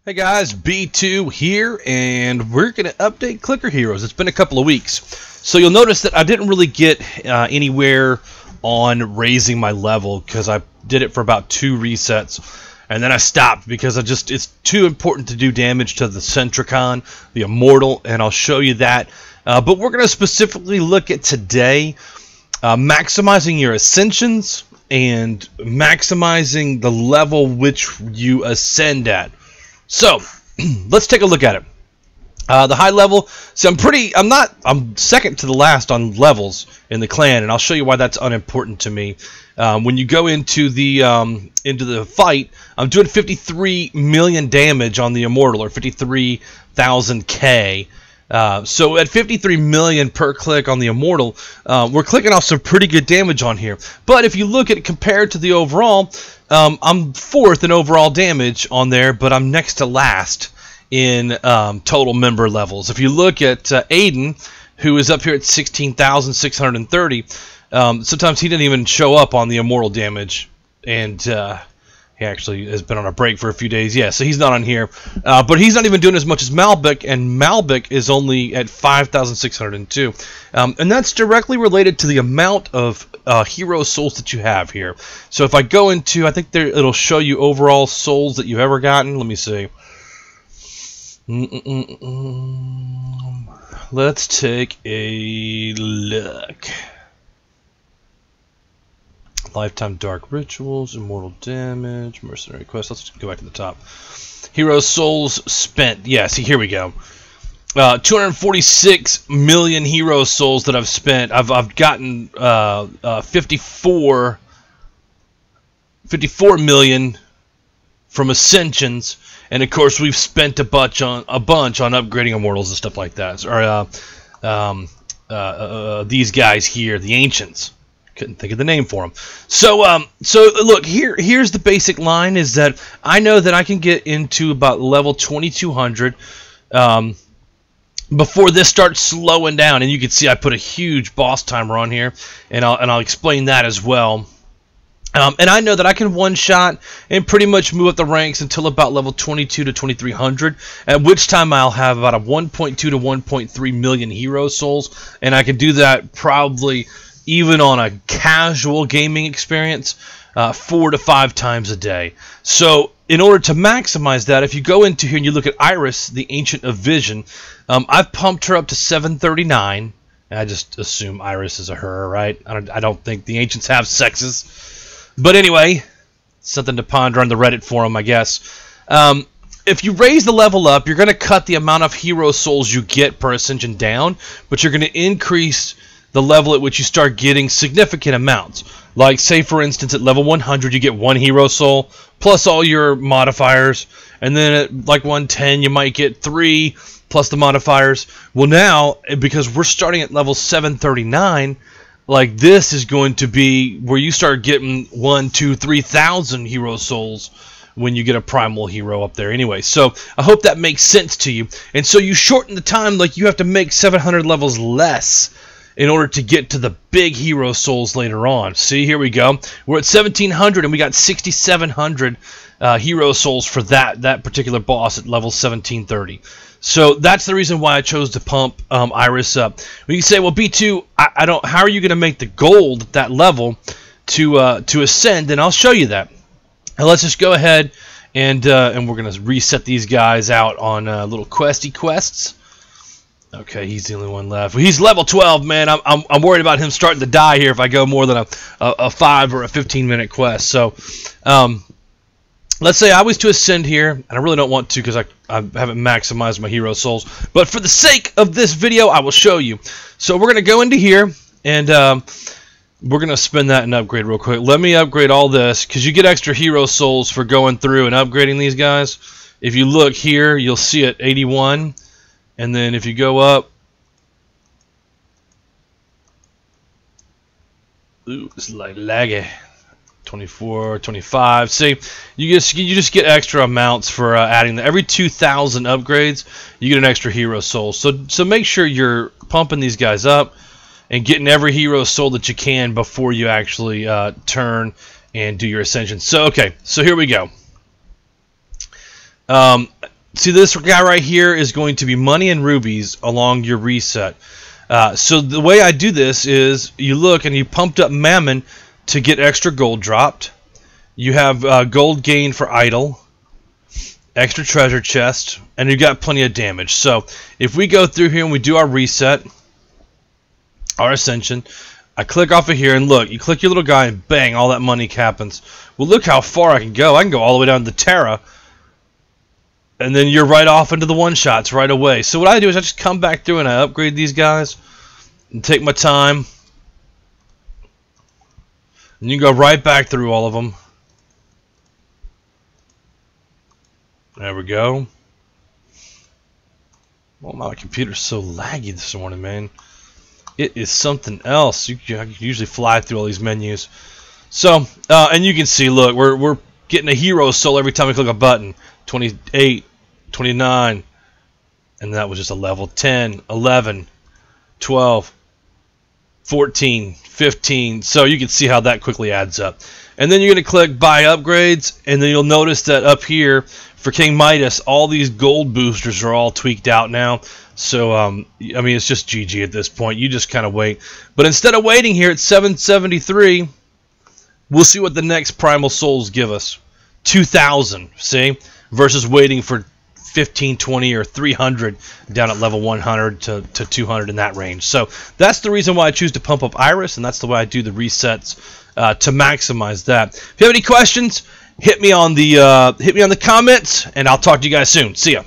Hey guys, B2 here, and we're going to update Clicker Heroes. It's been a couple of weeks. So you'll notice that I didn't really get anywhere on raising my level because I did it for about 2 resets, and then I stopped because it's too important to do damage to the Centricon, the Immortal, and I'll show you that. But we're going to specifically look at today maximizing your Ascensions and maximizing the level which you ascend at. So, let's take a look at it. The high level, see I'm second to the last on levels in the clan, and I'll show you why that's unimportant to me. When you go into the fight, I'm doing 53 million damage on the Immortal, or 53,000 K. So at 53 million per click on the Immortal, we're clicking off some pretty good damage on here. But if you look at it compared to the overall, I'm 4th in overall damage on there, but I'm next to last in total member levels. If you look at Aiden, who is up here at 16,630, sometimes he didn't even show up on the Immortal damage, and he actually has been on a break for a few days. Yeah, so he's not on here. But he's not even doing as much as Malbec, and Malbec is only at 5,602. And that's directly related to the amount of hero souls that you have here. So if I go into, I think it'll show you overall souls that you've ever gotten. Let me see. Let's take a look. Lifetime Dark Rituals, Immortal Damage, Mercenary Quest. Let's go back to the top. Hero Souls spent. Yeah, see, here we go. 246 million Hero Souls that I've spent. I've gotten 54 million from Ascensions, and of course we've spent a bunch on upgrading Immortals and stuff like that. Or these guys here, the Ancients. Couldn't think of the name for them. So look, here's the basic line, is that I know that I can get into about level 2200 before this starts slowing down, and you can see I put a huge boss timer on here, and I'll explain that as well. And I know that I can one-shot and pretty much move up the ranks until about level 22 to 2300, at which time I'll have about a 1.2 to 1.3 million hero souls, and I can do that probably even on a casual gaming experience 4 to 5 times a day. So in order to maximize that, if you go into here and you look at Iris, the Ancient of Vision, I've pumped her up to 739. I just assume Iris is a her, right? I don't think the Ancients have sexes. But anyway, something to ponder on the Reddit forum, I guess. If you raise the level up, you're going to cut the amount of hero souls you get per Ascension down, but you're going to increase the level at which you start getting significant amounts. Like, say for instance, at level 100 you get 1 hero soul plus all your modifiers, and then at like 110 you might get 3 plus the modifiers. Well, now, because we're starting at level 739, like, this is going to be where you start getting 1, 2, 3,000 hero souls when you get a primal hero up there anyway. So I hope that makes sense to you. And so you shorten the time, like you have to make 700 levels less in order to get to the big hero souls later on. See, here we go. We're at 1700 and we got 6700 hero souls for that particular boss at level 1730. So that's the reason why I chose to pump Iris up. When you say, well, B2, I don't. How are you going to make the gold at that level to ascend? And I'll show you that. Now let's just go ahead and we're going to reset these guys out on little quests. Okay, he's the only one left. He's level 12, man. I'm worried about him starting to die here if I go more than a 5 or a 15-minute quest. So, let's say I was to ascend here, and I really don't want to because I haven't maximized my hero souls. But for the sake of this video, I will show you. So we're going to go into here, and we're going to spin that and upgrade real quick. Let me upgrade all this, because you get extra hero souls for going through and upgrading these guys. If you look here, you'll see it 81. And then if you go up, ooh, it's like laggy. 24, 25. See, you just get extra amounts for adding every 2,000 upgrades. You get an extra hero soul. So make sure you're pumping these guys up and getting every hero soul that you can before you actually turn and do your ascension. So okay, so here we go. see this guy right here is going to be money and rubies along your reset. So the way I do this is you look and you pumped up Mammon to get extra gold dropped. You have gold gain for idle, extra treasure chest, and you got plenty of damage. So if we go through here and we do our reset, our Ascension, I click off of here and look, you click your little guy and bang, all that money happens. Well, look how far I can go. I can go all the way down to Terra, and then you're right off into the one-shots right away. So what I do is I just come back through and I upgrade these guys and take my time. And you can go right back through all of them. There we go. Oh, my computer's so laggy this morning, man. It is something else. I can usually fly through all these menus. So, and you can see, look, we're getting a hero soul every time we click a button. 28, 29, and that was just a level. 10, 11, 12, 14, 15. So you can see how that quickly adds up. And then you're going to click buy upgrades, and then you'll notice that up here for King Midas, all these gold boosters are all tweaked out now. So, I mean, it's just GG at this point. You just kind of wait. But instead of waiting here at 773, we'll see what the next Primal Souls give us. 2,000, see? Versus waiting for 15, 20, or 300 down at level 100 to 200 in that range. So that's the reason why I choose to pump up Iris, and that's the way I do the resets to maximize that. If you have any questions, hit me on the comments, and I'll talk to you guys soon. See ya.